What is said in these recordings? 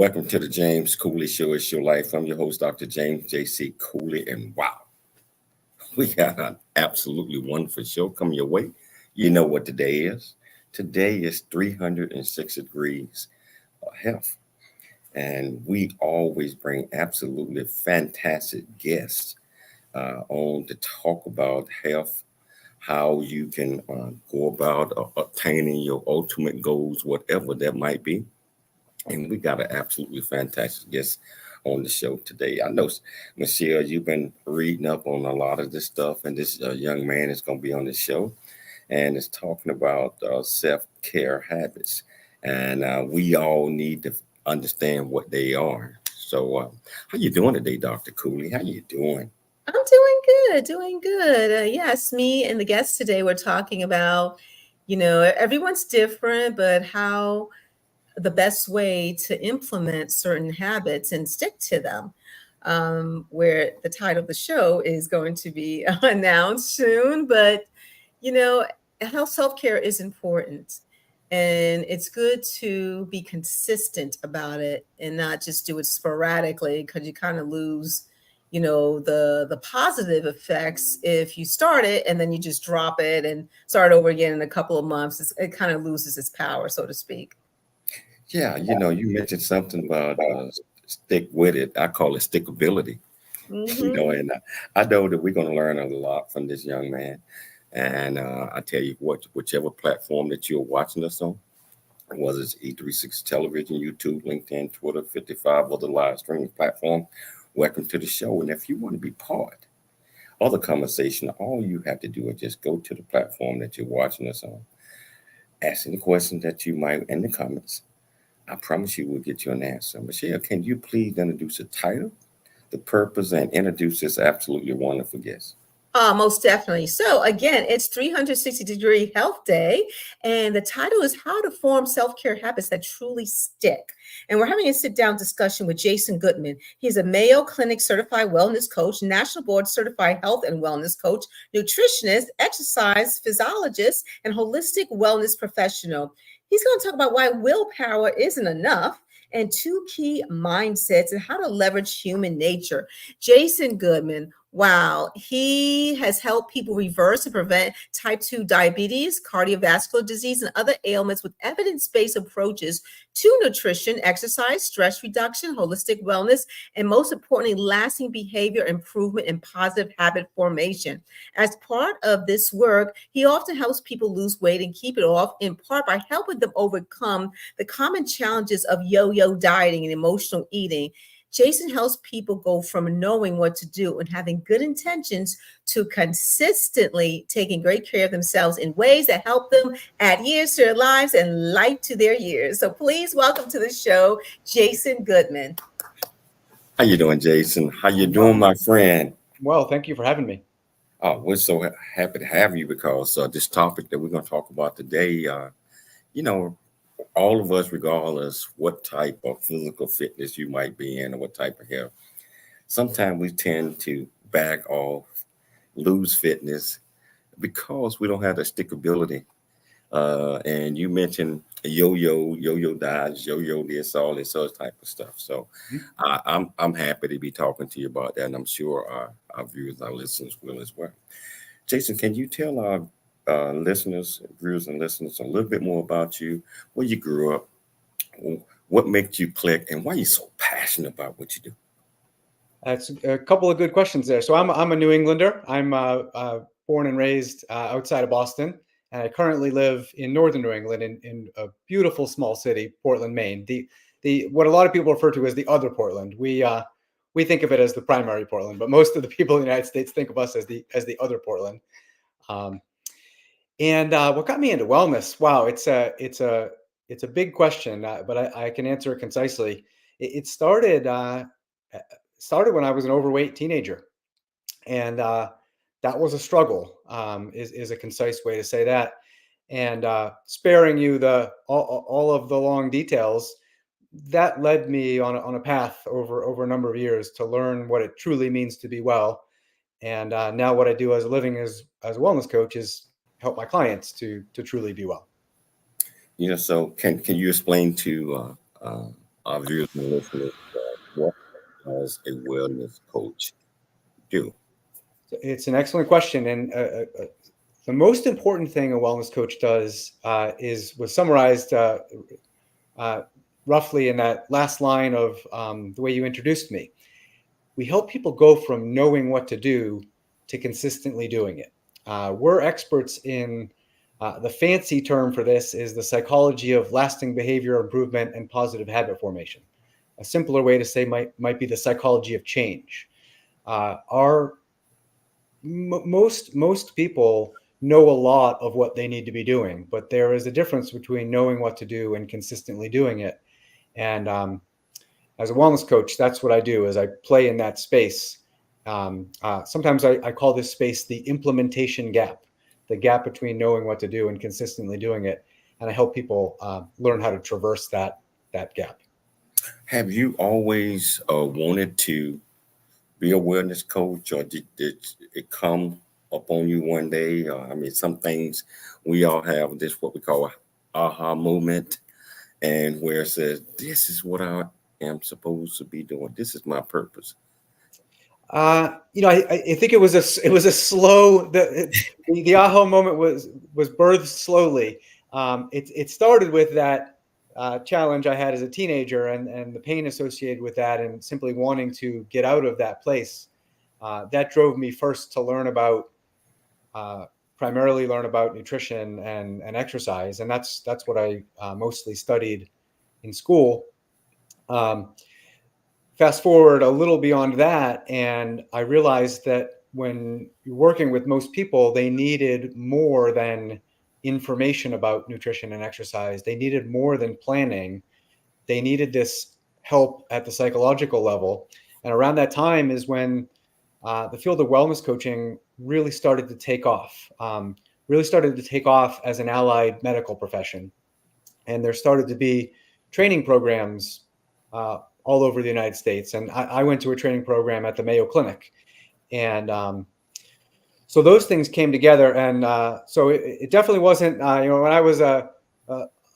Welcome to the James Cooley Show. It's your life. I'm your host, Dr. James J.C. Cooley. And wow, we got an absolutely wonderful show coming your way. You know what today is. Today is 306 degrees of health. And we always bring absolutely fantastic guests on to talk about health, how you can go about obtaining your ultimate goals, whatever that might be. And we got an absolutely fantastic guest on the show today. I know, Michelle, you've been reading up on a lot of this stuff, and this young man is going to be on the show, and it's talking about self-care habits. And we all need to understand what they are. So how you doing today, Dr. Cooley? How you doing? I'm doing good. Yes, me and the guests today were talking about, everyone's different, but how the best way to implement certain habits and stick to them. Where the title of the show is going to be announced soon, but you know, health self-care is important. And it's good to be consistent about it and not just do it sporadically because you kind of lose, the positive effects if you start it and then you just drop it and start over again in a couple of months. It kind of loses its power, so to speak. Yeah, you mentioned something about stick with it. I call it stickability. And I know that we're going to learn a lot from this young man. And I tell you what, whichever platform that you're watching us on, whether it's E360 Television, YouTube, LinkedIn, Twitter, 55 other live streaming platform, welcome to the show. And if you want to be part of the conversation, all you have to do is just go to the platform that you're watching us on, ask any questions that you might in the comments. I promise you we'll get you an answer. Michelle, can you please introduce the title, the purpose, and introduce this absolutely wonderful guest? Most definitely. So again, it's 360-degree Health Day, and the title is How to Form Self-Care Habits That Truly Stick. And we're having a sit-down discussion with Jason Gootman. He's a Mayo Clinic certified wellness coach, National Board certified health and wellness coach, nutritionist, exercise physiologist, and holistic wellness professional. He's going to talk about why willpower isn't enough and two key mindsets and how to leverage human nature. Jason Gootman, wow, he has helped people reverse and prevent type 2 diabetes, cardiovascular disease, and other ailments with evidence-based approaches to nutrition, exercise, stress reduction, holistic wellness, and most importantly, lasting behavior improvement and positive habit formation. As part of this work, he often helps people lose weight and keep it off, in part by helping them overcome the common challenges of yo-yo dieting and emotional eating. Jason helps people go from knowing what to do and having good intentions to consistently taking great care of themselves in ways that help them add years to their lives and life to their years. So please welcome to the show, Jason Gootman. How you doing, Jason? How you doing, my friend? Well, thank you for having me. Oh, we're so happy to have you because this topic that we're going to talk about today, all of us, regardless what type of physical fitness you might be in or what type of health, sometimes we tend to back off, lose fitness because we don't have the stickability. And you mentioned yo-yo diets, yo-yo this, all this other type of stuff. So I'm happy to be talking to you about that, and I'm sure our viewers, our listeners will as well. Jason, can you tell our viewers and listeners a little bit more about you, where you grew up, what makes you click, and why you're so passionate about what you do? That's a couple of good questions there. So I'm a New Englander. I'm born and raised outside of Boston, and I currently live in northern New England in a beautiful small city, Portland, Maine. The what a lot of people refer to as the other Portland. We think of it as the primary Portland, but most of the people in the United States think of us as the other Portland. And what got me into wellness? Wow, it's a big question, but I can answer it concisely. It started when I was an overweight teenager, and that was a struggle. Is a concise way to say that. And sparing you all of the long details, that led me on a path over a number of years to learn what it truly means to be well. And now what I do as a living as a wellness coach is help my clients to truly be well. So can you explain to our viewers and listeners, what does a wellness coach do? It's an excellent question, and the most important thing a wellness coach does was summarized roughly in that last line of the way you introduced me. We help people go from knowing what to do to consistently doing it. We're experts in the fancy term for this is the psychology of lasting behavior improvement and positive habit formation. A simpler way to say might be the psychology of change. Most people know a lot of what they need to be doing, but there is a difference between knowing what to do and consistently doing it. And as a wellness coach, that's what I do, is I play in that space. Sometimes I call this space the implementation gap, the gap between knowing what to do and consistently doing it. And I help people learn how to traverse that gap. Have you always wanted to be a wellness coach, or did it come upon you one day? I mean, some things we all have this what we call a aha moment, and where it says, "This is what I am supposed to be doing. This is my purpose." I think it was a slow the aha moment was birthed slowly. It started with that challenge I had as a teenager and the pain associated with that, and simply wanting to get out of that place. That drove me first to primarily learn about nutrition and exercise, and that's what I mostly studied in school. Fast forward a little beyond that, and I realized that when you're working with most people, they needed more than information about nutrition and exercise. They needed more than planning. They needed this help at the psychological level. And around that time is when the field of wellness coaching really started to take off, as an allied medical profession. And there started to be training programs all over the United States. And I went to a training program at the Mayo Clinic. And so those things came together. And so it definitely wasn't, when I was a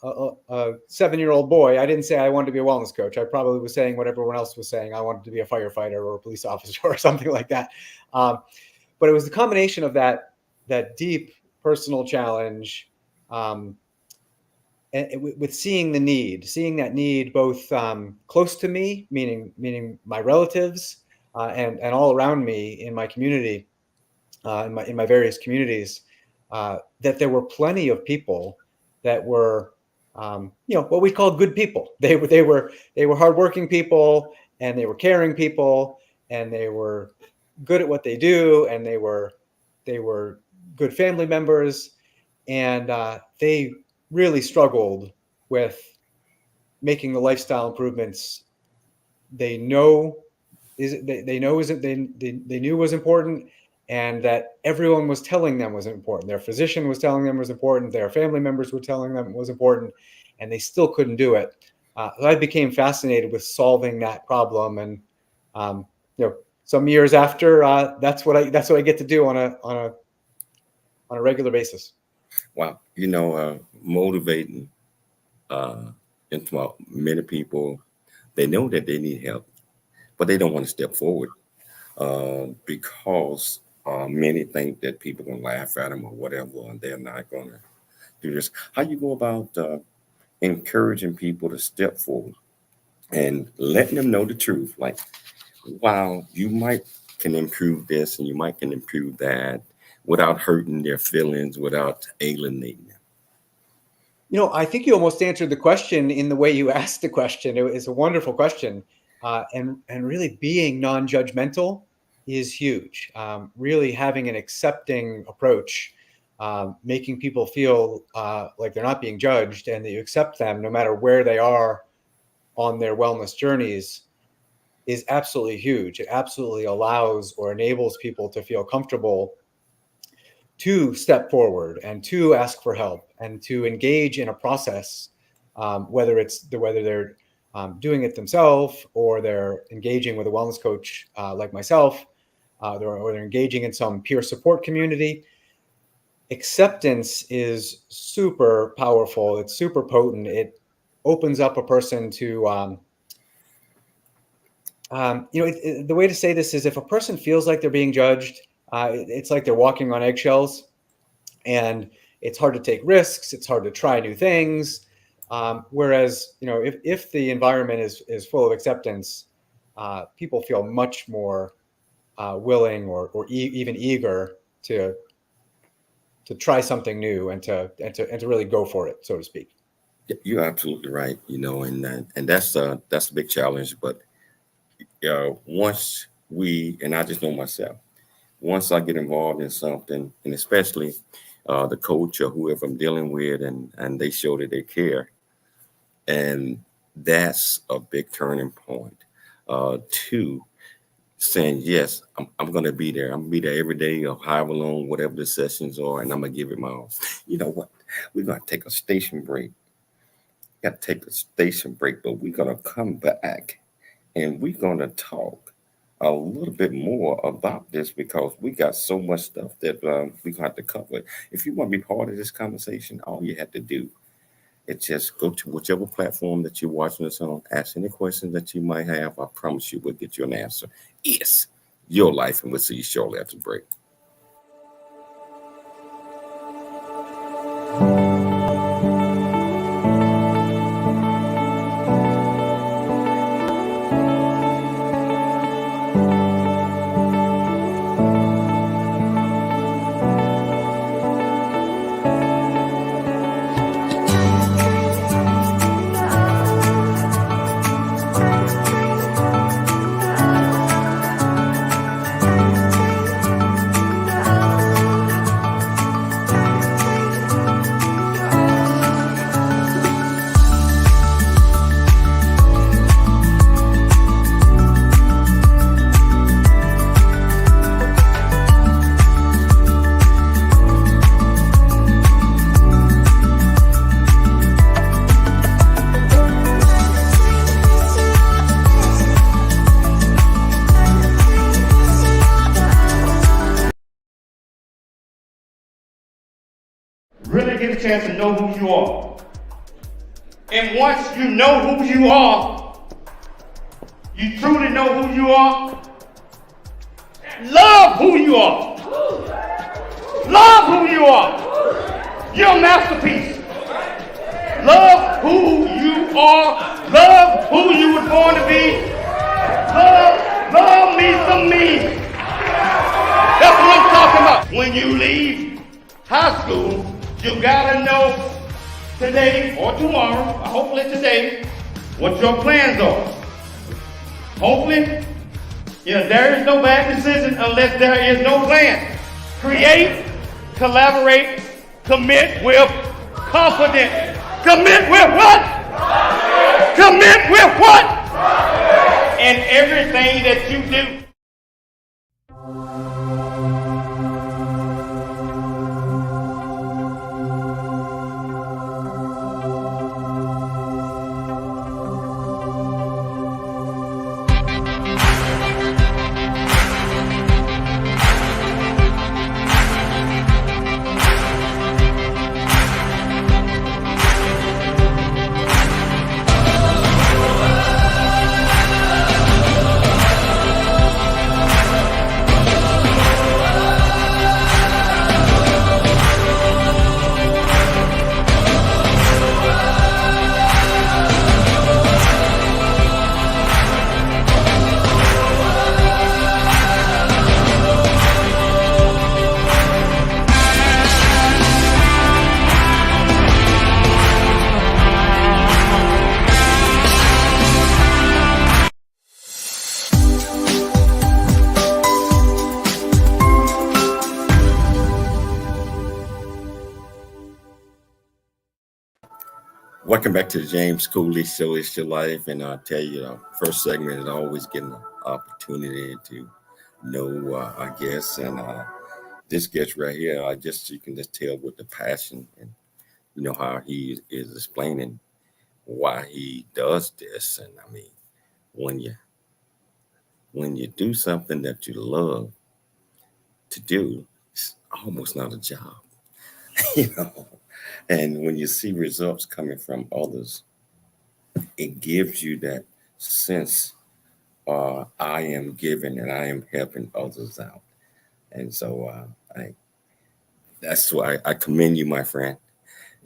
7-year-old boy, I didn't say I wanted to be a wellness coach. I probably was saying what everyone else was saying. I wanted to be a firefighter or a police officer or something like that. But it was the combination of that deep personal challenge, and with seeing that need both close to me, meaning my relatives, and all around me in my community, in my various communities, that there were plenty of people that were, what we call good people. They were hardworking people, and they were caring people, and they were good at what they do, and they were good family members, and they really struggled with making the lifestyle improvements they knew was important, and that everyone was telling them was important. Their physician was telling them was important. Their family members were telling them was important, and they still couldn't do it. I became fascinated with solving that problem, and some years after, that's what I get to do on a regular basis. Wow, motivating into many people. They know that they need help, but they don't want to step forward because many think that people are going to laugh at them or whatever, and they're not going to do this. How you go about encouraging people to step forward and letting them know the truth? Like, wow, you might can improve this and you might can improve that without hurting their feelings, without alienating them. I think you almost answered the question in the way you asked the question. It's a wonderful question. And really being non-judgmental is huge. Really having an accepting approach, making people feel like they're not being judged, and that you accept them no matter where they are on their wellness journeys, is absolutely huge. It absolutely allows or enables people to feel comfortable to step forward and to ask for help and to engage in a process, whether they're doing it themselves, or they're engaging with a wellness coach like myself, or they're engaging in some peer support community. Acceptance is super powerful. It's super potent. It opens up a person to The way to say this is if a person feels like they're being judged, it's like they're walking on eggshells, and it's hard to take risks. It's hard to try new things. Whereas, if the environment is full of acceptance, people feel much more willing or even eager to try something new and to really go for it, so to speak. You're absolutely right. And that's a big challenge. But once and I just know myself, once I get involved in something, and especially the coach or whoever I'm dealing with, and they show that they care, and that's a big turning point to saying, yes, I'm going to be there. I'm going to be there every day or however long, whatever the sessions are, and I'm going to give it my all. You know what? We're going to take a station break. Got to take a station break, but we're going to come back and we're going to talk a little bit more about this because we got so much stuff that we're going to have to cover. If you want to be part of this conversation, all you have to do is just go to whichever platform that you're watching us on, ask any questions that you might have. I promise you we'll get you an answer. It's your life, and we'll see you shortly after the break. Really get a chance to know who you are. And once you know who you are, you truly know who you are, love who you are. Love who you are. You're a masterpiece. Love who you are. Love who you were born to be. Love me some me. That's what I'm talking about. When you leave high school, you gotta know today or tomorrow, or hopefully today, what your plans are. Hopefully, there is no bad decision unless there is no plan. Create, collaborate, commit with confidence. Commit with what? Commit with what? And everything that you do. Welcome back to the James Cooley Show. It's your life, and I'll tell you, first segment is always getting an opportunity to know our guests, and this guest right here, you can just tell with the passion and how he is explaining why he does this. And I mean, when you do something that you love to do, it's almost not a job, And when you see results coming from others, it gives you that sense I am giving and I am helping others out. And so that's why I commend you, my friend.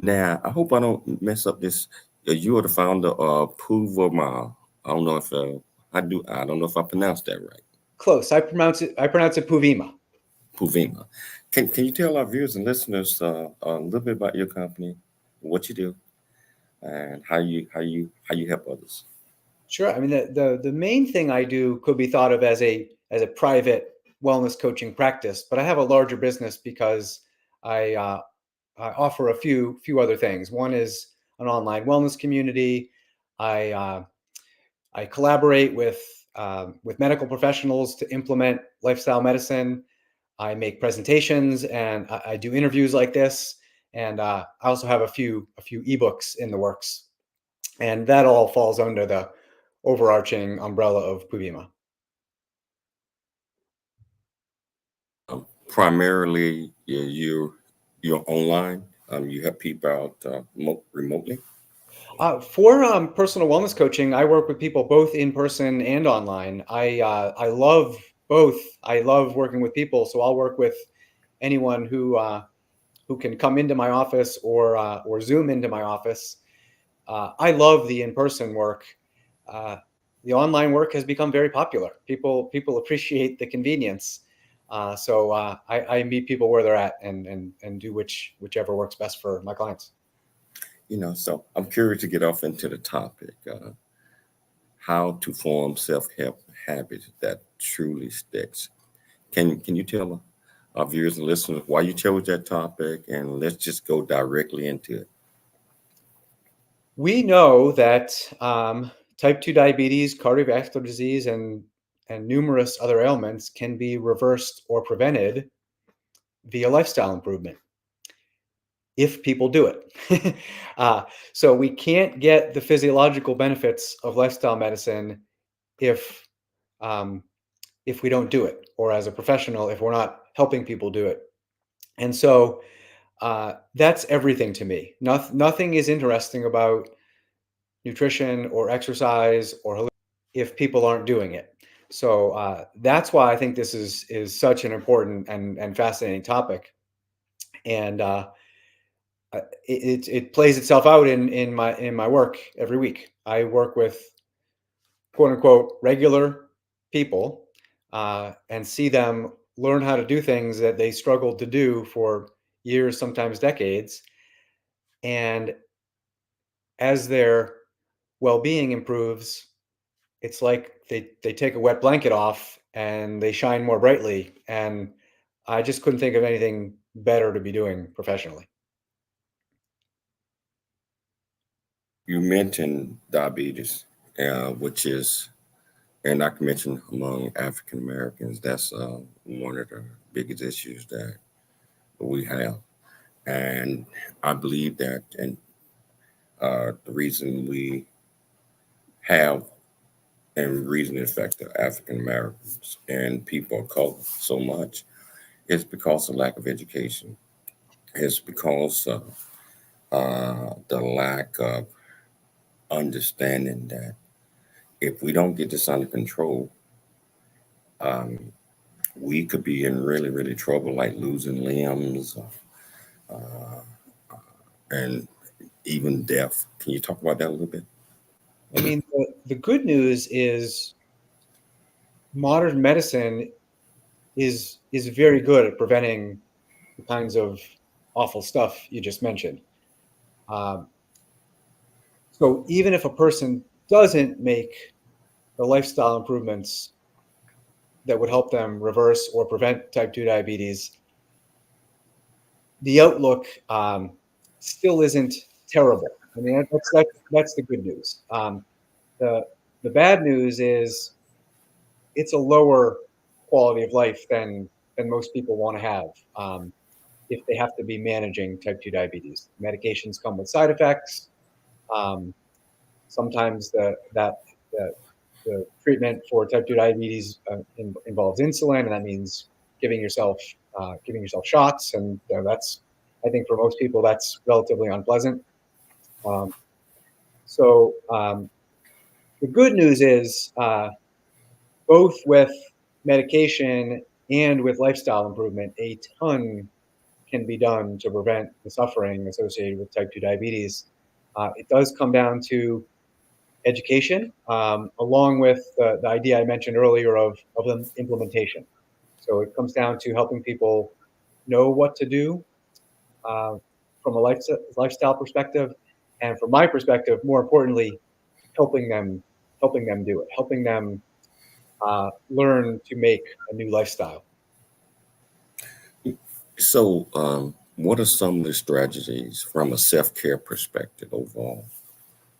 Now, I hope I don't mess up this. You are the founder of Puvama. I don't know if I don't know if I pronounced that right. Close. I pronounce it Puvima. Puvima. Can you tell our viewers and listeners a little bit about your company, what you do, and how you help others? Sure. I mean, the main thing I do could be thought of as a private wellness coaching practice, but I have a larger business because I offer a few other things. One is an online wellness community. I collaborate with medical professionals to implement lifestyle medicine. I make presentations and I do interviews like this. And I also have a few ebooks in the works. And that all falls under the overarching umbrella of Puvima. Primarily, you're online. You help people out remotely. For personal wellness coaching, I work with people both in person and online. I love both. I love working with people, so I'll work with anyone who can come into my office or Zoom into my office. I love the in-person work. The online work has become very popular. People appreciate the convenience. So I meet people where they're at and do whichever works best for my clients. So I'm curious to get off into the topic, how to form self-help habits that truly sticks. Can you tell our viewers and listeners why you chose that topic, and let's just go directly into it. We know that type 2 diabetes, cardiovascular disease, and numerous other ailments can be reversed or prevented via lifestyle improvement if people do it. So we can't get the physiological benefits of lifestyle medicine if we don't do it, or as a professional, if we're not helping people do it. And so that's everything to me. Nothing is interesting about nutrition or exercise or if people aren't doing it. So that's why I think this is such an important and fascinating topic. And it plays itself out in my work every week. I work with quote unquote regular people and see them learn how to do things that they struggled to do for years, sometimes decades. And as their well-being improves, it's like they take a wet blanket off and they shine more brightly. And I just couldn't think of anything better to be doing professionally. You mentioned diabetes, which is, and I can mention among African Americans, that's one of the biggest issues that we have. And I believe that, and the reason we have and reason it affects the African Americans and people of color so much is because of lack of education. It's because of the lack of understanding that if we don't get this under control, we could be in really, really trouble, like losing limbs and even death. Can you talk about that a little bit? I mean, the good news is modern medicine is very good at preventing the kinds of awful stuff you just mentioned. So even if a person doesn't make the lifestyle improvements that would help them reverse or prevent type 2 diabetes, the outlook still isn't terrible. I mean, that's the good news. The bad news is it's a lower quality of life than most people want to have if they have to be managing type 2 diabetes. Medications come with side effects. Sometimes the treatment for type 2 diabetes involves insulin, and that means giving yourself shots, and that's, I think for most people that's relatively unpleasant. So the good news is both with medication and with lifestyle improvement, a ton can be done to prevent the suffering associated with type 2 diabetes. It does come down to education, along with the idea I mentioned earlier of implementation. So it comes down to helping people know what to do uh, from a lifestyle perspective, and from my perspective, more importantly, helping them do it, helping them learn to make a new lifestyle. So, what are some of the strategies from a self-care perspective overall?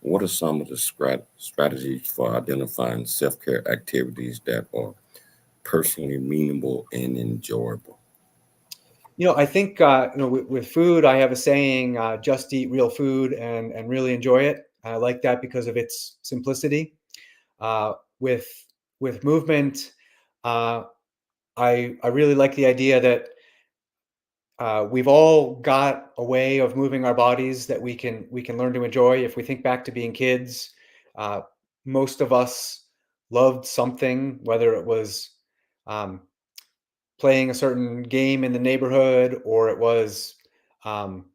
What are some of the strategies for identifying self-care activities that are personally meaningful and enjoyable? I think with food, I have a saying: just eat real food and really enjoy it. I like that because of its simplicity. With movement, I really like the idea that we've all got a way of moving our bodies that we can learn to enjoy. If we think back to being kids, uh, most of us loved something, whether it was um, playing a certain game in the neighborhood, or it was um,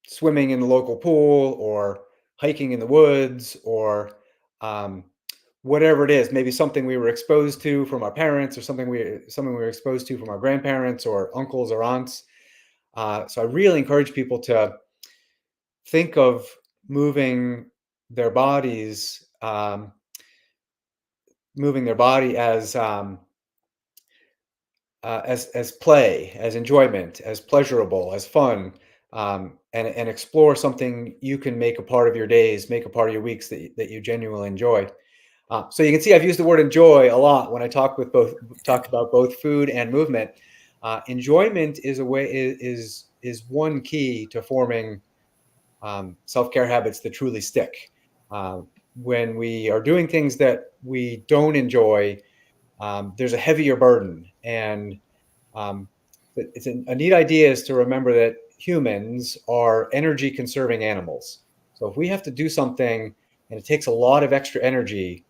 swimming in the local pool, or hiking in the woods, or um, whatever it is. Maybe something we were exposed to from our parents, or something we were exposed to from our grandparents or uncles or aunts. So I really encourage people to think of moving their bodies, moving their body as play, as enjoyment, as pleasurable, as fun, and explore something you can make a part of your days, make a part of your weeks that you genuinely enjoy. So you can see I've used the word enjoy a lot when I talk about both food and movement. Enjoyment is one key to forming self-care habits that truly stick. When we are doing things that we don't enjoy, there's a heavier burden, and it's a neat idea is to remember that humans are energy conserving animals. So if we have to do something and it takes a lot of extra energy,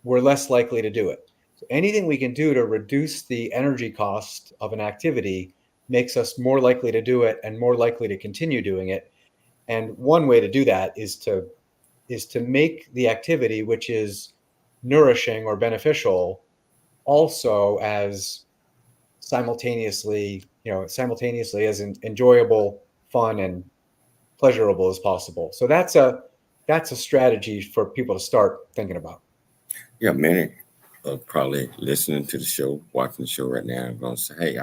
we're less likely to do it. So anything we can do to reduce the energy cost of an activity makes us more likely to do it and more likely to continue doing it. And one way to do that is to make the activity, which is nourishing or beneficial, also as simultaneously as enjoyable, fun, and pleasurable as possible. So that's a strategy for people to start thinking about. Yeah, many are probably listening to the show, watching the show right now, and going to say, "Hey,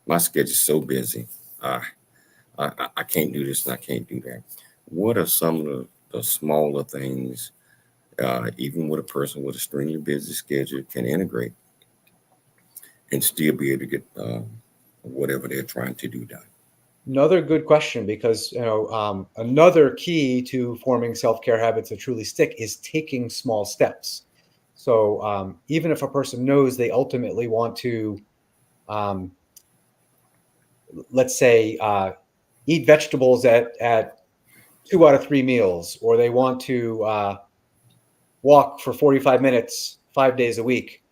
my schedule's so busy. I can't do this and I can't do that." What are some of the smaller things, even with a person with a extremely busy schedule, can integrate and still be able to get whatever they're trying to do done? Another good question, because another key to forming self-care habits that truly stick is taking small steps. So even if a person knows they ultimately want to, let's say, eat vegetables at 2 out of 3 meals, or they want to walk for 45 minutes 5 days a week,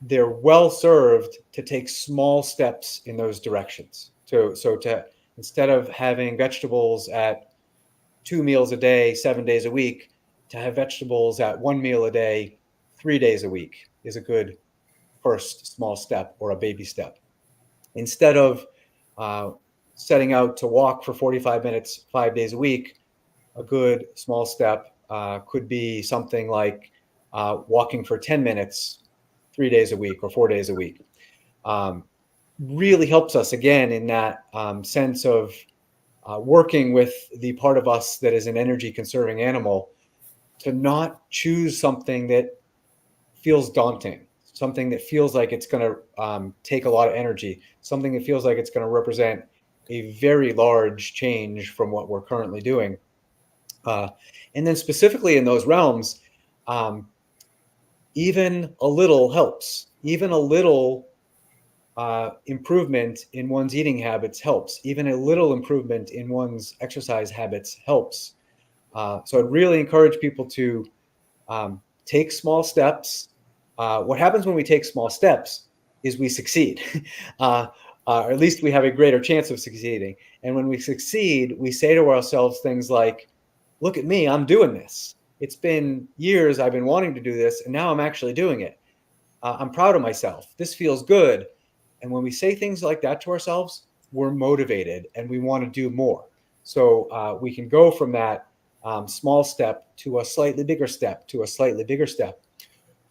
they're well served to take small steps in those directions. So to instead of having vegetables at 2 meals a day, 7 days a week, to have vegetables at 1 meal a day, 3 days a week is a good first small step, or a baby step. Instead of setting out to walk for 45 minutes 5 days a week, a good small step could be something like walking for 10 minutes 3 days a week or 4 days a week. Really helps us, again, in that sense of working with the part of us that is an energy conserving animal, to not choose something that feels daunting, something that feels like it's going to take a lot of energy, something that feels like it's going to represent a very large change from what we're currently doing. And then specifically in those realms, even a little helps. Even a little improvement in one's eating habits helps. Even a little improvement in one's exercise habits helps. So I'd really encourage people to take small steps. What happens when we take small steps is we succeed, or at least we have a greater chance of succeeding. And when we succeed, we say to ourselves things like, look at me, I'm doing this. It's been years I've been wanting to do this, and now I'm actually doing it. I'm proud of myself. This feels good. And when we say things like that to ourselves, we're motivated and we want to do more. So we can go from that small step to a slightly bigger step to a slightly bigger step.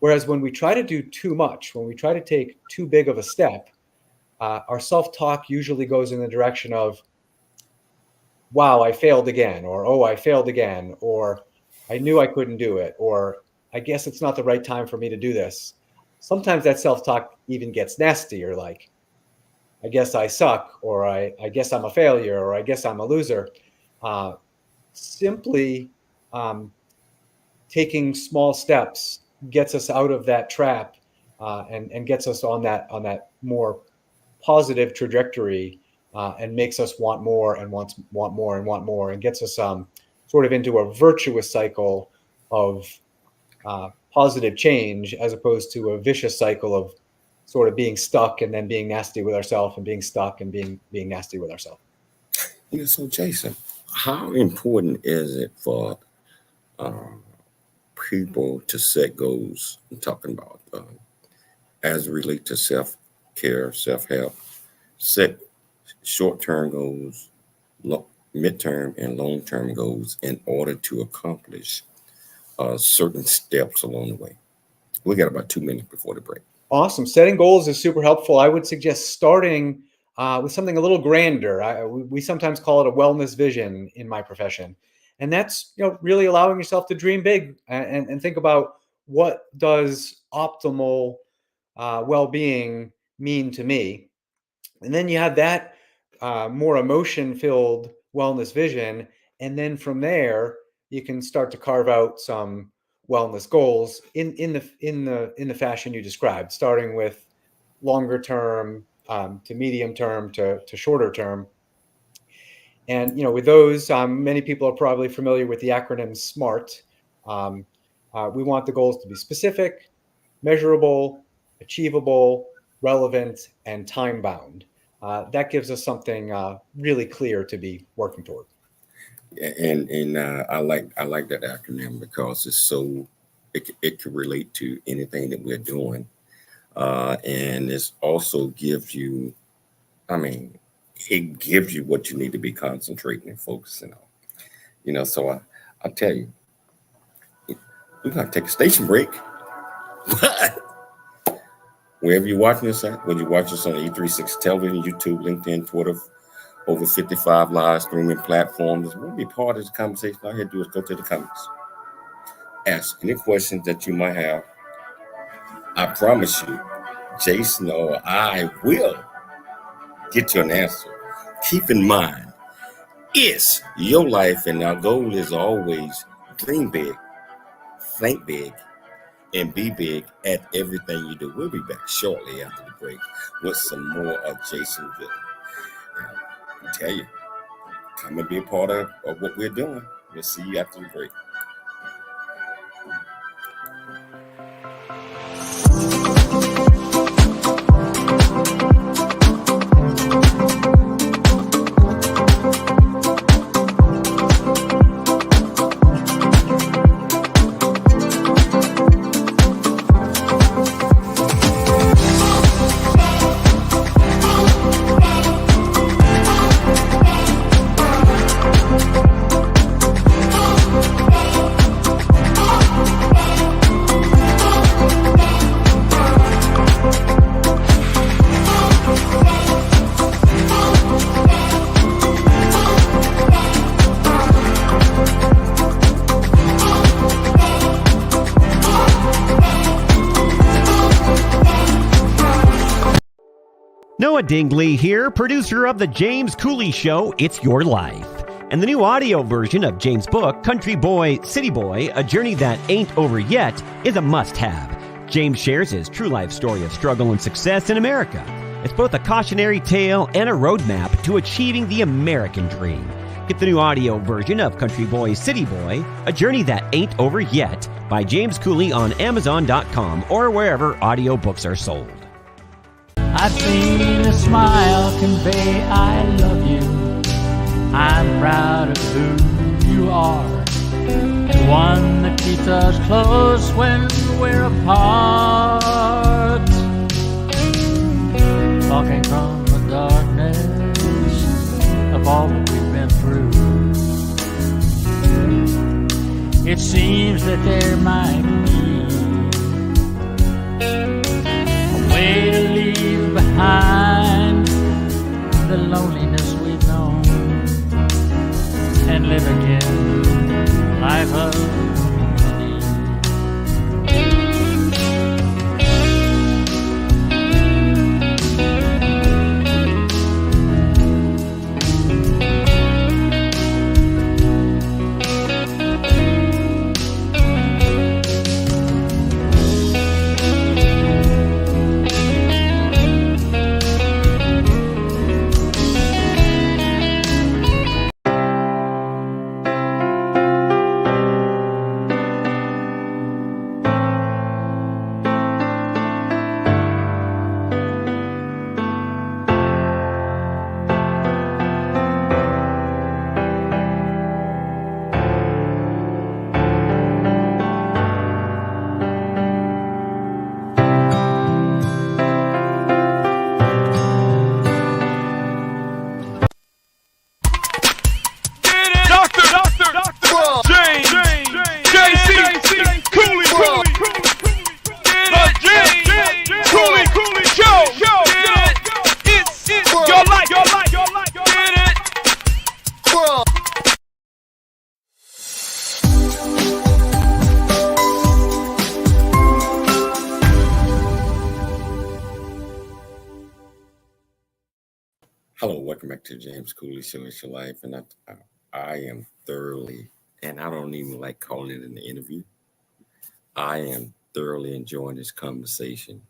Whereas when we try to do too much, when we try to take too big of a step, our self-talk usually goes in the direction of, wow, I failed again, or, oh, I failed again, or I knew I couldn't do it, or I guess it's not the right time for me to do this. Sometimes that self-talk even gets nastier, like, I guess I suck, or I guess I'm a failure, or I guess I'm a loser. Simply taking small steps gets us out of that trap and gets us on that more positive trajectory and makes us want more and want more and want more, and gets us sort of into a virtuous cycle of positive change, as opposed to a vicious cycle of sort of being stuck and then being nasty with ourselves, and being stuck and being nasty with ourselves. So Jason, how important is it for people to set goals? I'm talking about as it relates to self-care, self-help, set short-term goals, midterm and long-term goals in order to accomplish certain steps along the way. We got about 2 minutes before the break. Awesome. Setting goals is super helpful. I would suggest starting with something a little grander. We sometimes call it a wellness vision in my profession. And that's, really allowing yourself to dream big and think about, what does optimal well-being mean to me? And then you have that more emotion-filled wellness vision. And then from there, you can start to carve out some wellness goals in the fashion you described, starting with longer term to medium term to shorter term. And with those, many people are probably familiar with the acronym SMART. We want the goals to be specific, measurable, achievable, relevant, and time bound. That gives us something really clear to be working toward. And I like that acronym because it's so it can relate to anything that we're doing, and it also gives you, it gives you what you need to be concentrating and focusing on. So I'll tell you, we're gonna take a station break, but wherever you're watching this at, whether you watch us on E360 television, YouTube, LinkedIn, Twitter, over 55 live streaming platforms, we'll be part of this conversation. All you have to do is go to the comments. Ask any questions that you might have. I promise you, Jason or I will get you an answer. Keep in mind, it's your life, and our goal is always dream big, think big, and be big at everything you do. We'll be back shortly after the break with some more of Jason Gootman. I tell you, come and be a part of what we're doing. We'll see you after the break. Noah Dingley here, producer of The James Cooley Show, It's Your Life. And the new audio version of James' book, Country Boy, City Boy, A Journey That Ain't Over Yet, is a must-have. James shares his true life story of struggle and success in America. It's both a cautionary tale and a roadmap to achieving the American dream. Get the new audio version of Country Boy, City Boy, A Journey That Ain't Over Yet by James Cooley on Amazon.com or wherever audiobooks are sold. I've seen a smile convey I love you. I'm proud of who you are. The one that keeps us close when we're apart. Talking from the darkness of all that we've been through. It seems that there might be a way to leave behind the loneliness we've known and live again life of need. Hello, welcome back to James Cooley Show. It's your life, and I am thoroughly, and I don't even like calling it an interview. I am thoroughly enjoying this conversation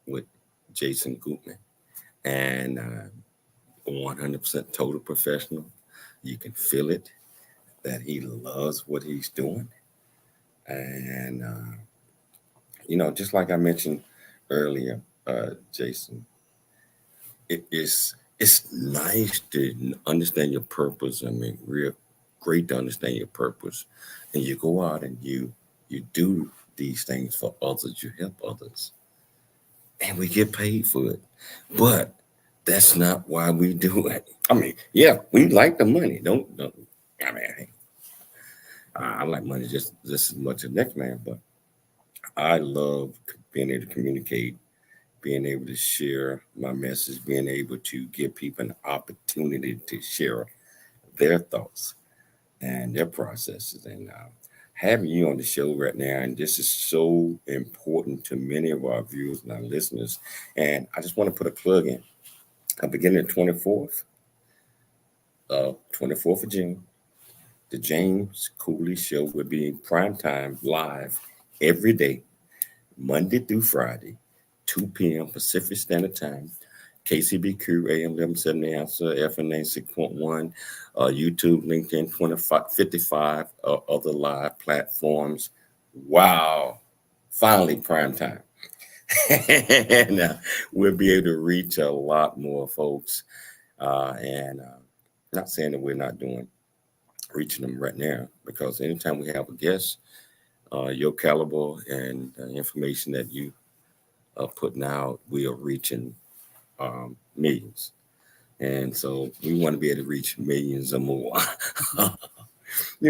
with Jason Gootman, and 100% total professional. You can feel it that he loves what he's doing, and just like I mentioned earlier, Jason. It's nice to understand your purpose. I mean, real great to understand your purpose. And you go out and you do these things for others. You help others. And we get paid for it. But that's not why we do it. I mean, yeah, we like the money. I like money just as much as next man, but I love being able to communicate, being able to share my message, being able to give people an opportunity to share their thoughts and their processes. And having you on the show right now, and this is so important to many of our viewers and our listeners. And I just want to put a plug in. Beginning the 24th of June, the James Cooley Show will be primetime live every day, Monday through Friday, 2 p.m. Pacific Standard Time, KCBQ, AM 1170 Answer, FNA 6.1, YouTube, LinkedIn 55, other live platforms. Wow, finally prime time. And we'll be able to reach a lot more folks. And not saying that we're not reaching them right now, because anytime we have a guest, your caliber and information that you putting out, we are reaching millions. And so we want to be able to reach millions or more.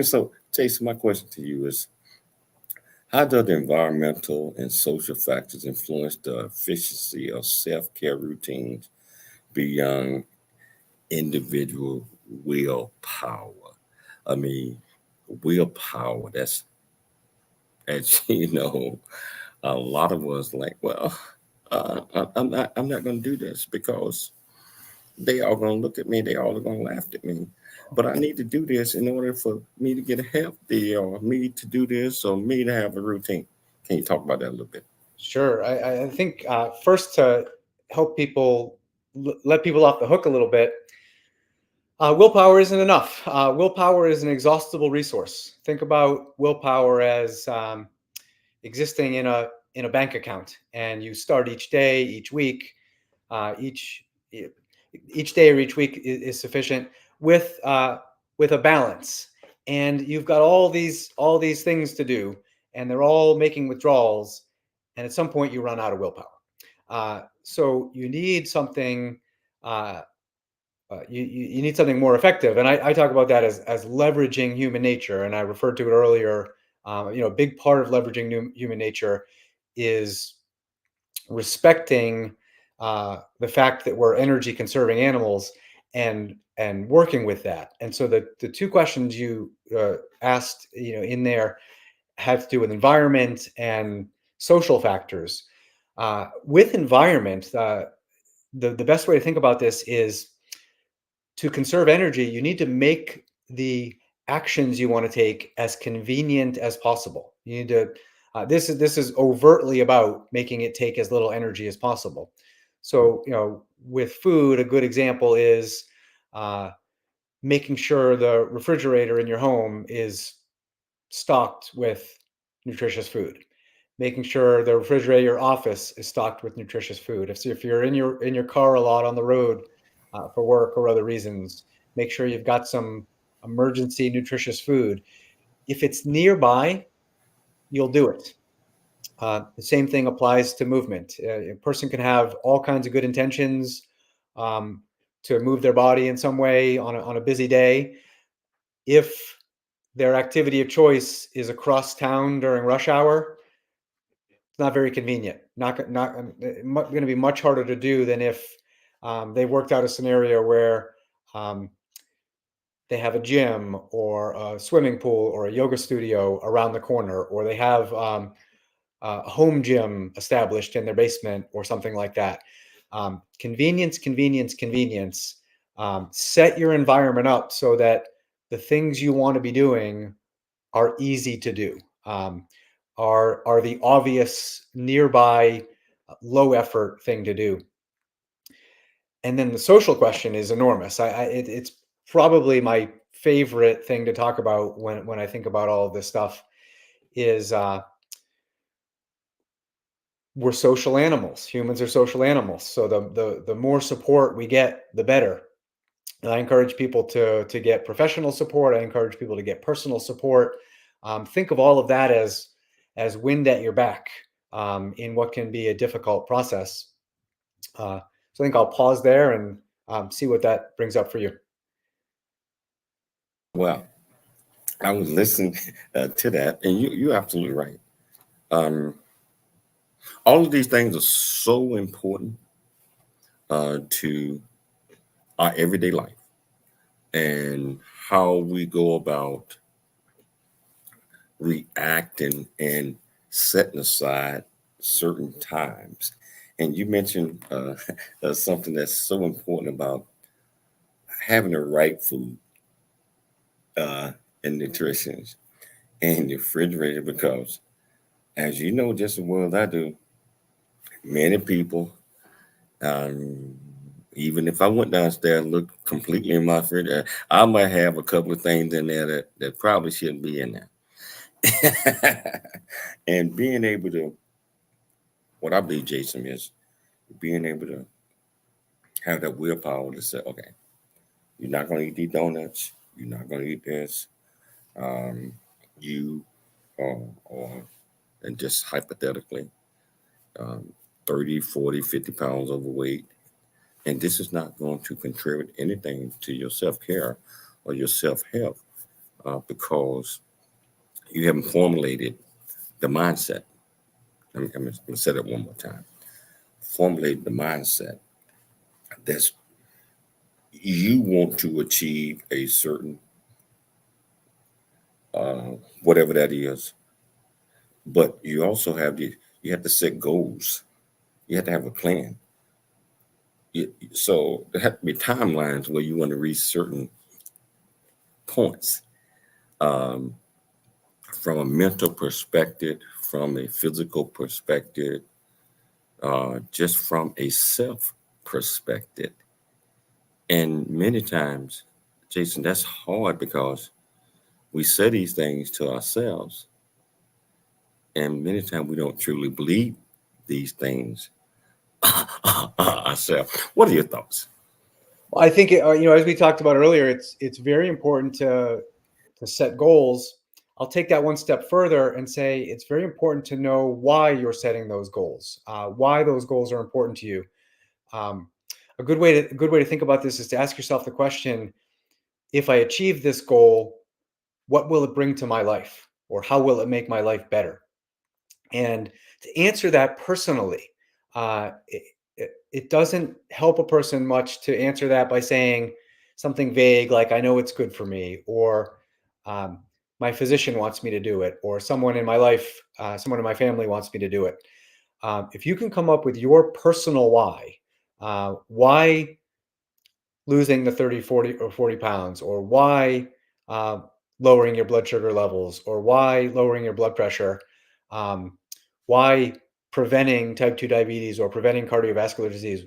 So Jason, my question to you is, how do the environmental and social factors influence the efficiency of self-care routines beyond individual willpower? I mean, willpower, that's, as you know, a lot of us like, well, I'm not going to do this because they are going to look at me. They all are going to laugh at me. But I need to do this in order for me to get healthy, or me to do this, or me to have a routine. Can you talk about that a little bit? Sure. I think first, to help people, let people off the hook a little bit, Willpower isn't enough. Willpower is an exhaustible resource. Think about willpower as existing in a bank account, and you start each day, each week, each day or each week is sufficient with a balance. And you've got all these things to do, and they're all making withdrawals. And at some point, you run out of willpower. So you need something. You need something more effective, and I talk about that as leveraging human nature. And I referred to it earlier. A big part of leveraging human nature is respecting the fact that we're energy conserving animals and working with that. And so the two questions you asked, in there have to do with environment and social factors. With environment, the best way to think about this is to conserve energy. You need to make the actions you want to take as convenient as possible. You need to. This is overtly about making it take as little energy as possible. So, with food, a good example is making sure the refrigerator in your home is stocked with nutritious food. Making sure the refrigerator in your office is stocked with nutritious food. If you're in your car a lot on the road for work or other reasons, make sure you've got some emergency nutritious food. If it's nearby, you'll do it. The same thing applies to movement. A person can have all kinds of good intentions to move their body in some way on a busy day. If their activity of choice is across town during rush hour, it's not very convenient. Not going to be much harder to do than if they worked out a scenario where they have a gym or a swimming pool or a yoga studio around the corner, or they have a home gym established in their basement or something like that. Convenience. Set your environment up so that the things you want to be doing are easy to do, are the obvious, nearby, low effort thing to do. And then the social question is enormous. It's probably my favorite thing to talk about when I think about all of this stuff is we're social animals. Humans are social animals. So the more support we get, the better. And I encourage people to get professional support. I encourage people to get personal support. Think of all of that as wind at your back in what can be a difficult process. So I think I'll pause there and see what that brings up for you. Well, I was listening to that, and you're absolutely right. All of these things are so important to our everyday life and how we go about reacting and setting aside certain times. And you mentioned something that's so important about having the right food and nutrition in the refrigerator, because as you know just as well as I do, many people, even if I went downstairs and looked completely in my refrigerator, I might have a couple of things in there that probably shouldn't be in there. And being able to, what I believe, Jason, is being able to have that willpower to say, okay, you're not going to eat these donuts. You're not going to eat this. You or and just hypothetically, 30, 40, 50 pounds overweight. And this is not going to contribute anything to your self-care or your self-help because you haven't formulated the mindset. I'm going to say it one more time. Formulate the mindset that you want to achieve a certain, whatever that is. But you also you have to set goals. You have to have a plan. So there have to be timelines where you want to reach certain points. From a mental perspective, from a physical perspective, just from a self perspective. And many times Jason, that's hard because we say these things to ourselves, and many times we don't truly believe these things ourselves. What are your thoughts? Well, I think as we talked about earlier, it's very important to set goals. I'll take that one step further and say it's very important to know why you're setting those goals, why those goals are important to you. A good way to think about this is to ask yourself the question: if I achieve this goal, what will it bring to my life, or how will it make my life better? And to answer that personally, it doesn't help a person much to answer that by saying something vague like, I know it's good for me, or my physician wants me to do it, or someone in my life, someone in my family wants me to do it. If you can come up with your personal why losing the 30, 40, or 40 pounds, or why lowering your blood sugar levels, or why lowering your blood pressure, why preventing type 2 diabetes or preventing cardiovascular disease,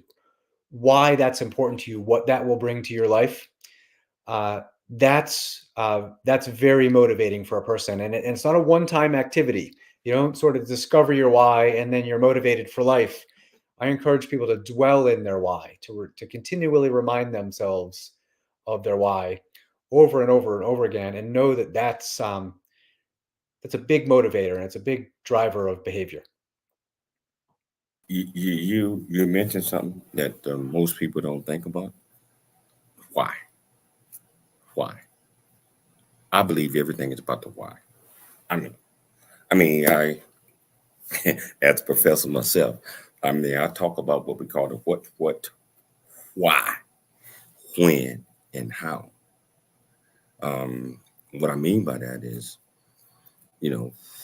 why that's important to you, what that will bring to your life, that's very motivating for a person. And it's not a one-time activity. You don't sort of discover your why and then you're motivated for life. I encourage people to dwell in their why, to continually remind themselves of their why over and over and over again, and know that that's a big motivator and it's a big driver of behavior. You mentioned something that most people don't think about. Why? I believe everything is about the why. I as a professor myself, I talk about what we call the what, why, when, and how. What I mean by that is,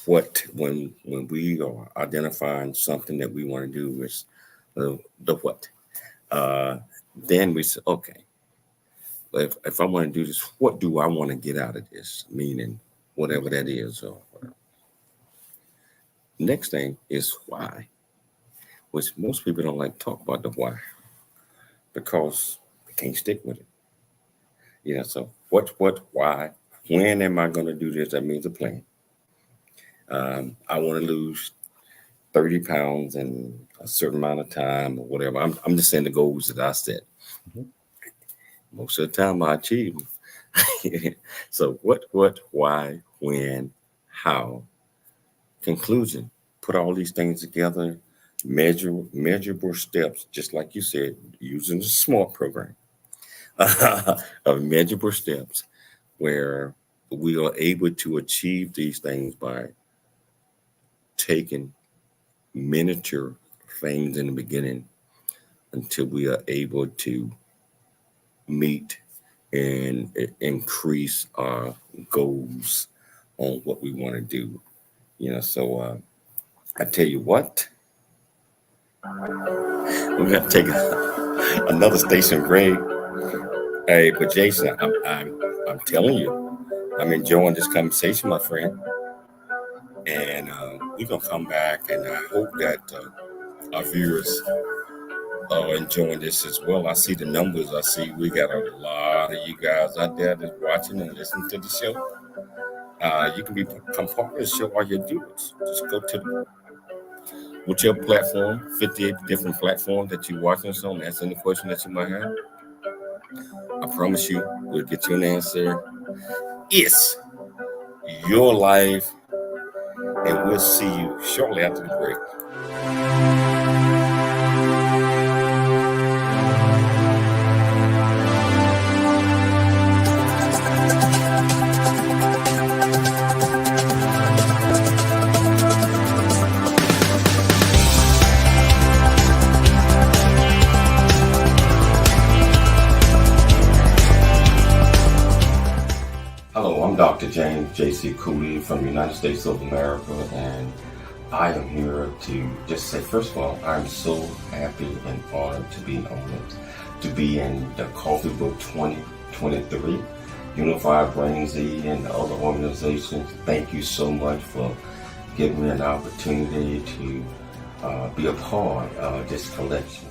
what, when we are identifying something that we want to do is the what. Then we say, okay, if I want to do this, what do I want to get out of this? Meaning, whatever that is, or whatever. Next thing is why, which most people don't like to talk about the why because they can't stick with it. So what, why, when am I going to do this? That means a plan. I want to lose 30 pounds in a certain amount of time or whatever. I'm just saying the goals that I set. Mm-hmm. Most of the time I achieve them. So what, why, when, how. Conclusion, put all these things together, measurable steps, just like you said, using the SMART program of measurable steps where we are able to achieve these things by taking miniature things in the beginning until we are able to meet and increase our goals on what we want to do. So I tell you what, we're gonna take another station break. Hey, but Jason, I'm telling you, I'm enjoying this conversation, my friend. And we're gonna come back, and I hope that our viewers are enjoying this as well. I see the numbers. I see we got a lot of you guys out there that's watching and listening to the show. You can become part of the show while you do it. Just go to whichever platform, 58 different platforms that you're watching us on. Ask any question that you might have. I promise you, we'll get you an answer. It's your life, and we'll see you shortly after the break. Hello, I'm Dr. James J.C. Cooley from the United States of America, and I am here to just say, first of all, I'm so happy and honored to be honored to be in the Coffee Book 2023, Unified Brain Z, and the other organizations. Thank you so much for giving me an opportunity to be a part of this collection.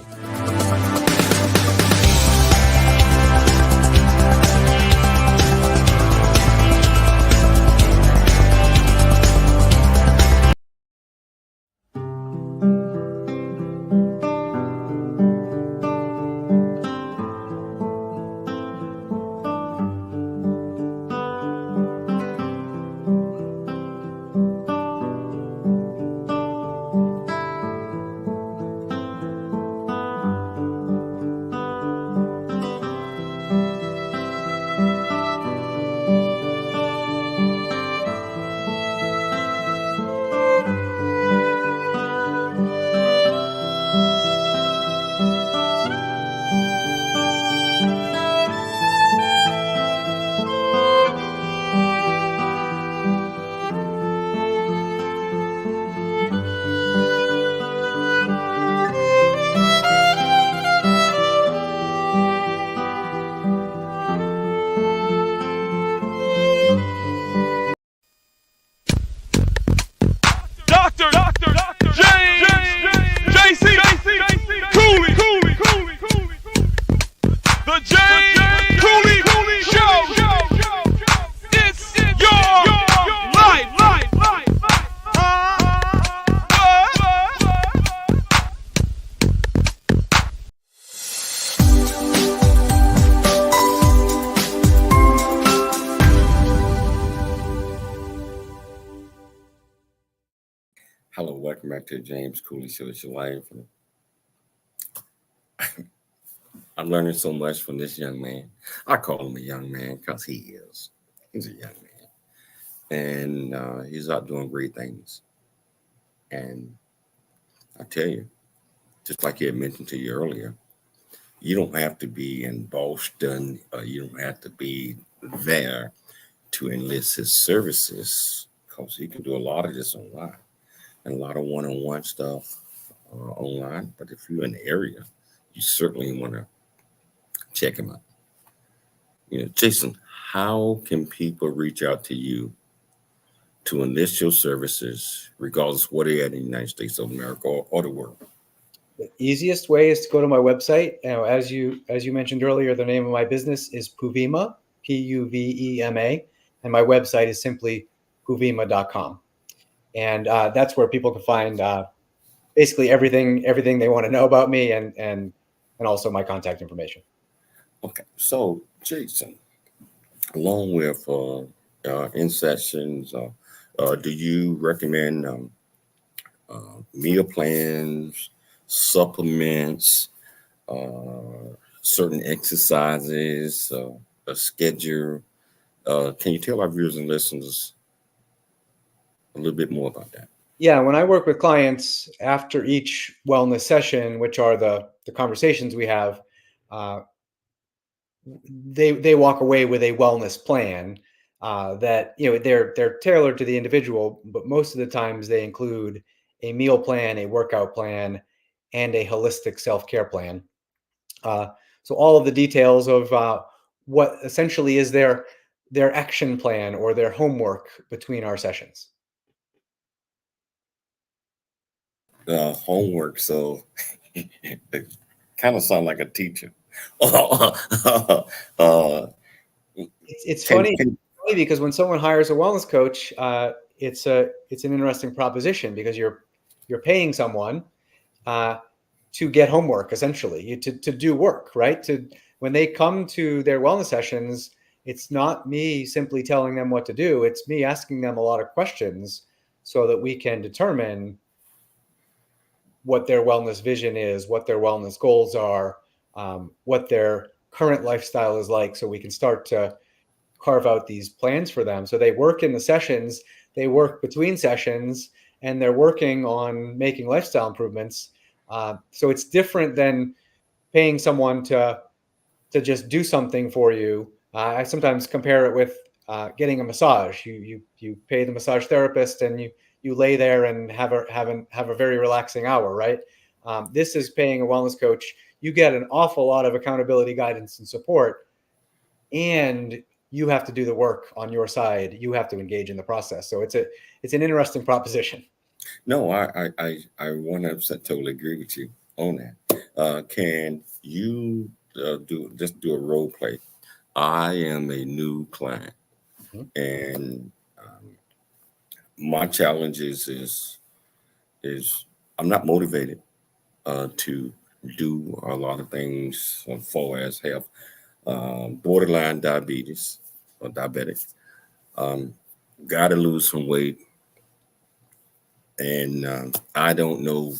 Hello, welcome back to the James Cooley Show. It's your life. I'm learning so much from this young man. I call him a young man because he is. He's a young man. And he's out doing great things. And I tell you, just like he had mentioned to you earlier, you don't have to be in Boston, you don't have to be there to enlist his services, because he can do a lot of this online and a lot of one-on-one stuff online. But if you're in the area, you certainly want to check him out. Jason, how can people reach out to you to enlist your services, regardless of where they're at in the United States of America or the world? The easiest way is to go to my website. As you mentioned earlier, the name of my business is Puvema, Puvema, and my website is simply puvema.com. And that's where people can find basically everything they want to know about me, and also my contact information. Okay, so Jason, along with in sessions, do you recommend meal plans, supplements, certain exercises, a schedule? Can you tell our viewers and listeners a little bit more about that? Yeah, when I work with clients after each wellness session, which are the conversations we have, they walk away with a wellness plan that they're tailored to the individual, but most of the times they include a meal plan, a workout plan, and a holistic self-care plan. So all of the details of what essentially is their action plan or their homework between our sessions. Homework, so it kind of sound like a teacher. It's funny because when someone hires a wellness coach, it's an interesting proposition, because you're paying someone to get homework, essentially, to do work, right? When they come to their wellness sessions, it's not me simply telling them what to do. It's me asking them a lot of questions so that we can determine what their wellness vision is, what their wellness goals are, what their current lifestyle is like, so we can start to carve out these plans for them. So they work in the sessions, they work between sessions, and they're working on making lifestyle improvements. So it's different than paying someone to just do something for you. I sometimes compare it with getting a massage. You pay the massage therapist, and you lay there and have a very relaxing hour, right? This is paying a wellness coach. You get an awful lot of accountability, guidance, and support, and you have to do the work on your side. You have to engage in the process. So it's an interesting proposition. No, I 100% totally agree with you on that. Can you do a role play? I am a new client, and my challenge is I'm not motivated to do a lot of things as far as health, borderline diabetes or diabetic. Got to lose some weight, and I don't know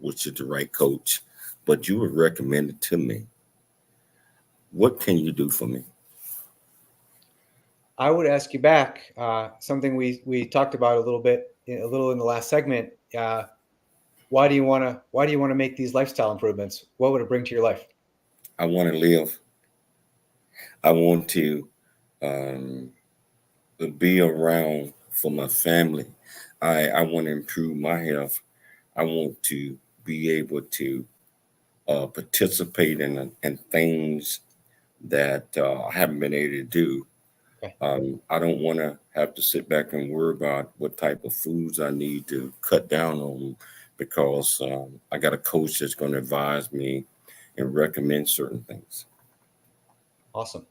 which is the right coach, but you would recommend it to me. What can you do for me? I would ask you back something we talked about a little in the last segment. Why do you want to make these lifestyle improvements? What would it bring to your life? I want to live. I want to be around for my family. I want to improve my health. I want to be able to participate in things that I haven't been able to do. Okay. I don't want to have to sit back and worry about what type of foods I need to cut down on, because I got a coach that's going to advise me and recommend certain things. Awesome.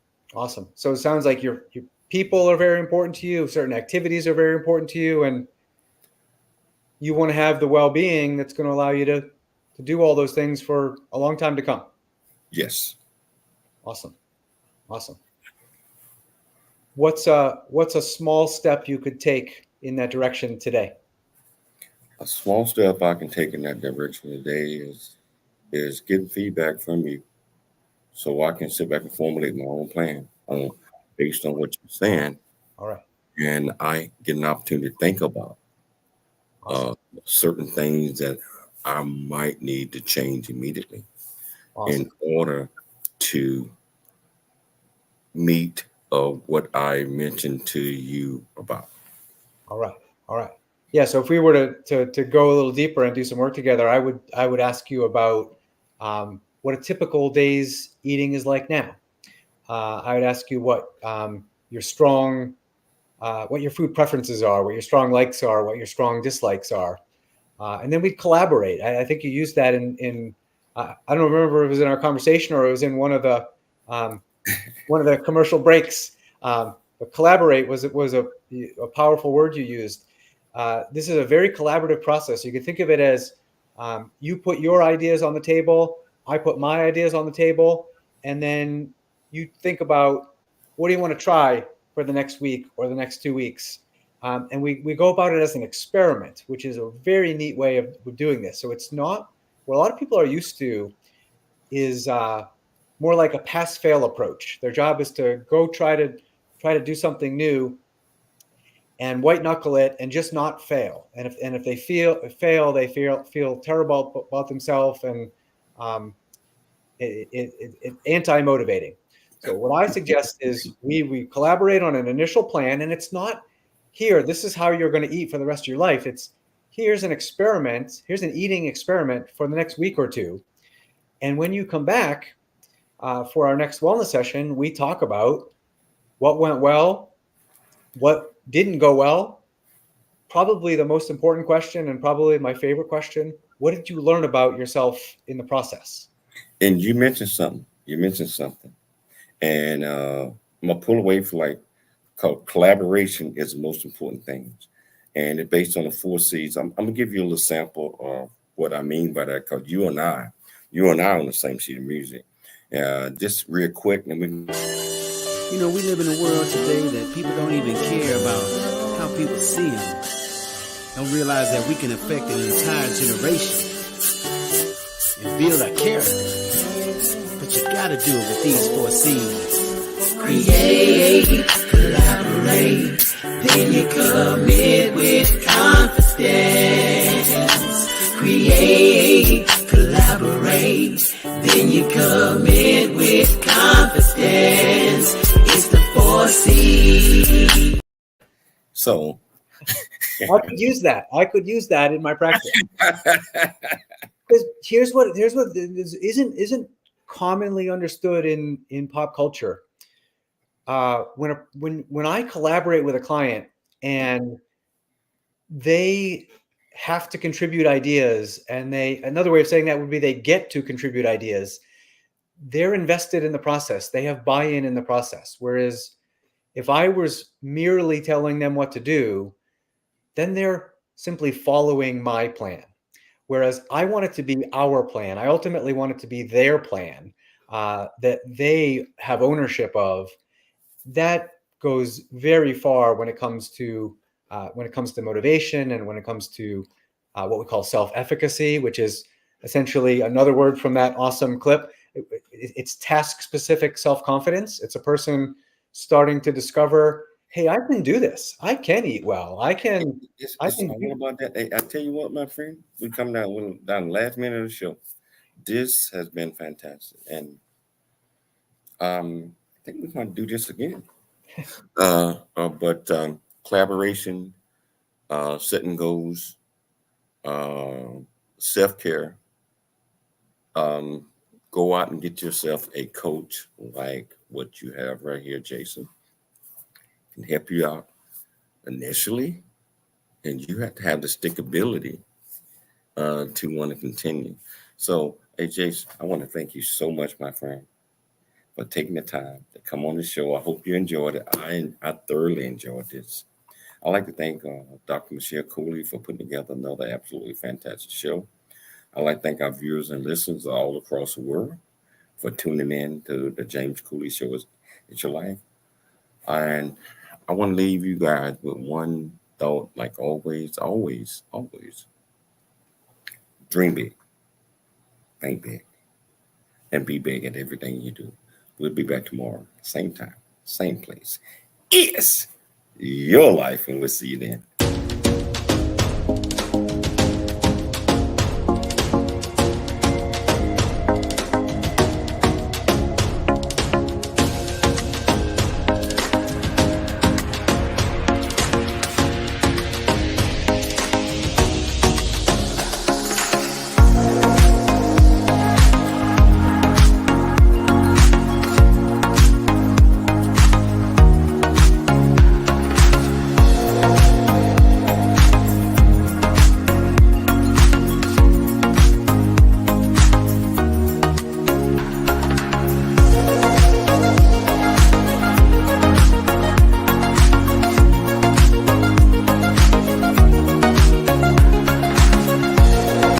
So it sounds like your people are very important to you. Certain activities are very important to you, and you want to have the well-being that's going to allow you to do all those things for a long time to come. Yes. Awesome. What's a small step you could take in that direction today? A small step I can take in that direction today is getting feedback from you, so I can sit back and formulate my own plan based on what you're saying, All right. and I get an opportunity to think about Awesome. certain things that I might need to change immediately Awesome. in order to meet what I mentioned to you about. All right. All right. Yeah. So if we were to go a little deeper and do some work together, I would ask you about what a typical day's eating is like now. I would ask you what your strong, what your food preferences are, what your strong likes are, what your strong dislikes are, and then we'd collaborate. I think you used that in I don't remember if it was in our conversation or it was in um, one of the commercial breaks. But collaborate was a powerful word you used. This is a very collaborative process. You can think of it as you put your ideas on the table, I put my ideas on the table, and then you think about what do you want to try for the next week or the next 2 weeks. And we go about it as an experiment, which is a very neat way of doing this. So it's not what a lot of people are used to is more like a pass-fail approach. Their job is to go try to do something new and white knuckle it and just not fail. And if they fail, they feel terrible about themselves, and it anti-motivating. So what I suggest is we collaborate on an initial plan, and it's not here, this is how you're going to eat for the rest of your life. It's here's an experiment, here's an eating experiment for the next week or two. And when you come back for our next wellness session, we talk about what went well, what didn't go well. Probably the most important question, and probably my favorite question: what did you learn about yourself in the process? And you mentioned something. And I'm gonna pull away for like collaboration is the most important thing. And it's based on the 4 C's. I'm gonna give you a little sample of what I mean by that, because you and I on the same sheet of music. Just real quick, and we You know, we live in a world today that people don't even care about how people see them. Don't realize that we can affect an entire generation and build our character. But you gotta do it with these 4 C's. Create, collaborate, then you commit with confidence. Create, collaborate, then you commit with confidence. It's the 4 C's. so I could use that. I could use that in my practice. Because here's what isn't commonly understood in pop culture. When I collaborate with a client and they have to contribute ideas, and another way of saying that would be they get to contribute ideas. They're invested in the process. They have buy-in in the process. Whereas if I was merely telling them what to do, then they're simply following my plan. Whereas I want it to be our plan. I ultimately want it to be their plan that they have ownership of. That goes very far when it comes to motivation, and when it comes to what we call self-efficacy, which is essentially another word from that awesome clip. It's task-specific self-confidence. It's a person starting to discover, hey, I can do this. I can eat well. I can. It's I can. all about that. Hey, I tell you what, my friend, we come down the last minute of the show. This has been fantastic, and I think we're going to do this again. But collaboration, setting goals, self-care. Go out and get yourself a coach like what you have right here, Jason. Can help you out initially, and you have to have the stickability to want to continue. So, hey, Jason, I want to thank you so much, my friend, for taking the time to come on the show. I hope you enjoyed it. I thoroughly enjoyed this. I'd like to thank Dr. Michelle Cooley for putting together another absolutely fantastic show. I'd like to thank our viewers and listeners all across the world for tuning in to the James Cooley Show. It's your life. And I want to leave you guys with one thought, like always, always, always. Dream big. Think big. And be big at everything you do. We'll be back tomorrow. Same time, same place. It's your life, and we'll see you then.